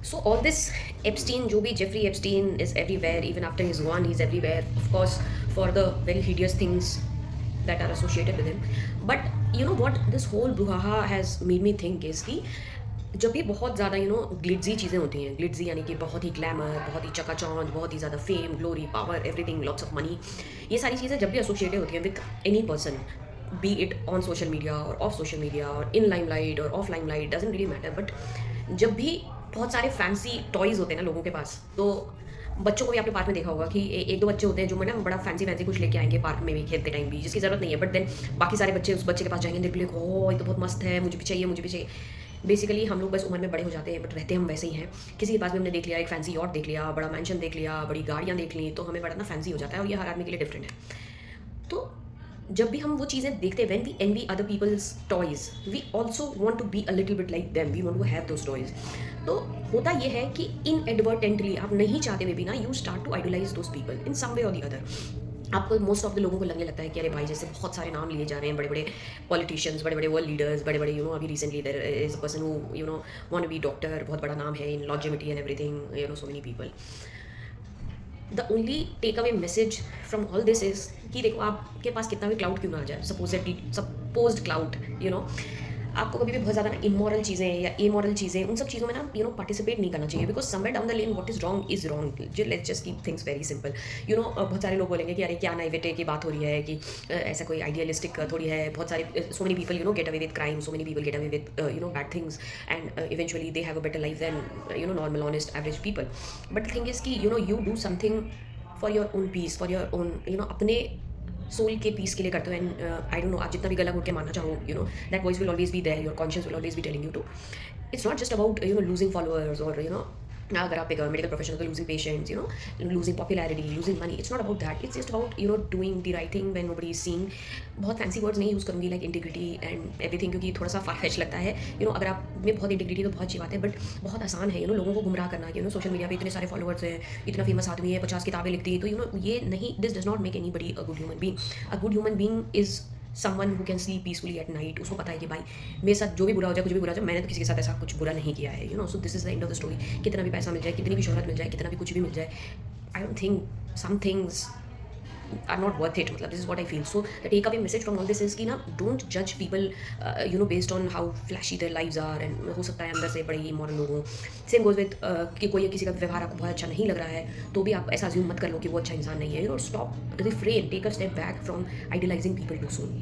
So all this Epstein, जो भी Jeffrey Epstein is everywhere, even after he's gone, he's everywhere. Of course, for the very hideous things that are associated with him. But you know what? This whole brouhaha has made me think is कि जब भी बहुत ज़्यादा ग्लिट्जी चीज़ें होती हैं, ग्लिट्जी यानी कि बहुत ही ग्लैमर, बहुत ही चकाचौंध, बहुत ही ज़्यादा fame, glory, power, everything, lots of money, ये सारी चीज़ें जब भी एसोसिएटेड होती हैं with any person, B it on social media और ऑफ सोशल मीडिया और इन लाइमलाइट और of limelight, doesn't really matter, but जब भी बहुत सारे फैंसी टॉयज़ होते हैं ना लोगों के पास, तो बच्चों को भी आपने पार्क में देखा होगा कि एक दो बच्चे होते हैं जो ना बड़ा फैंसी फैंसी कुछ लेके आएंगे पार्क में भी खेलते टाइम भी, जिसकी ज़रूरत नहीं है, बट देन बाकी सारे बच्चे उस बच्चे के पास जाएंगे, देख ले ओ ये तो बहुत मस्त है, मुझे भी चाहिए, मुझे भी चाहिए। बेसिकली हम लोग बस उम्र में बड़े हो जाते हैं, बट रहते हम वैसे ही हैं। किसी के पास भी हमने देख लिया, एक फैंसी यॉट देख लिया, बड़ा मैंशन देख लिया, बड़ी गाड़ियाँ देख ली, तो हमें बड़ा ना फैंसी हो जाता है, और ये हर आदमी के लिए डिफरेंट है। तो जब भी हम वो चीज़ें देखते हैं, when we envy other people's toys, we also want to be a little bit like them, we want to have those toys. तो होता ये है कि इनएडवर्टेंटली, आप नहीं चाहते हुए भी ना, you start to idealise those people in some way or the other. आपको मोस्ट ऑफ द लोगों को लगने लगता है कि अरे भाई, जैसे बहुत सारे नाम लिए जा रहे हैं, बड़े बड़े पॉलिटिशियंस, बड़े बड़े वर्ल्ड लीडर्स, बड़े बड़े अभी recently there is a person who want to be doctor, बहुत बड़ा नाम है in longevity and everything, so many people. The only take away message from all this is कि देखो, आपके पास कितना भी क्लाउड क्यों ना आ जाए, सपोज्ड क्लाउड, आपको कभी भी बहुत ज़्यादा ना इमोरल चीज़ें या इमोरल चीज़ें, उन सब चीज़ों में ना पार्टिसिपेट नहीं करना चाहिए, because somewhere down the lane what is wrong. Let's just keep things very simple. बहुत सारे लोग बोलेंगे कि अरे क्या नाइवेटे की बात हो रही है, कि ऐसा कोई आइडियलिस्टिक थोड़ी है, बहुत सारे so many people get away with crime, so many people get away with bad things, and eventually they have a better life than normal honest average people. But the thing is कि you do something for your own peace, for your own अपने soul के peace के लिए करते हो। And I don't know, आप जितना भी गला घोट के मानना चाहो, that voice will always be there, your conscience will always be telling you too, it's not just about losing followers, और अगर आप एक मेडिकल प्रोफेशनल, तो losing patients, losing popularity, losing money, it's not about that, it's just about doing the right thing when nobody is seeing. बहुत fancy words नहीं use करूँगी, like integrity and everything, क्योंकि थोड़ा सा फार-फेच्ड लगता है। अगर आप में बहुत इंटीग्रिटी तो बहुत अच्छी बात है, बट बहुत आसान है लोगों को गुमराह करना, कि सोशल मीडिया पे इतने सारे फॉलोअर्स हैं, इतना फेमस आदमी है, 50 किताबें लिखती है, तो ये नहीं, this does not make anybody a good human being. A good human being is someone who can sleep peacefully at night. उसको पता है कि भाई, मेरे साथ जो भी बुरा हो जाए, कुछ भी बुरा हो जाए, मैंने तो किसी के साथ ऐसा कुछ बुरा नहीं किया है, so this is the end of the story. कितना भी पैसा मिल जाए, कितनी भी शोहरत मिल जाए, कितना भी कुछ भी मिल जाए, I don't think some things are not worth it. मतलब this is what I feel. So the take away message from all this is कि ना, डोंट जज people based on how flashy their lives are, and हो सकता है अंदर से बड़े ही मॉरल लोग हों। सेम गोज विद कि कोई किसी का व्यवहार आपको बहुत अच्छा नहीं लग रहा है, तो भी आप ऐसा अज्यूम मत कर लो कि वो अच्छा इंसान नहीं है। Stop, refrain, take a step back from idealising people too soon.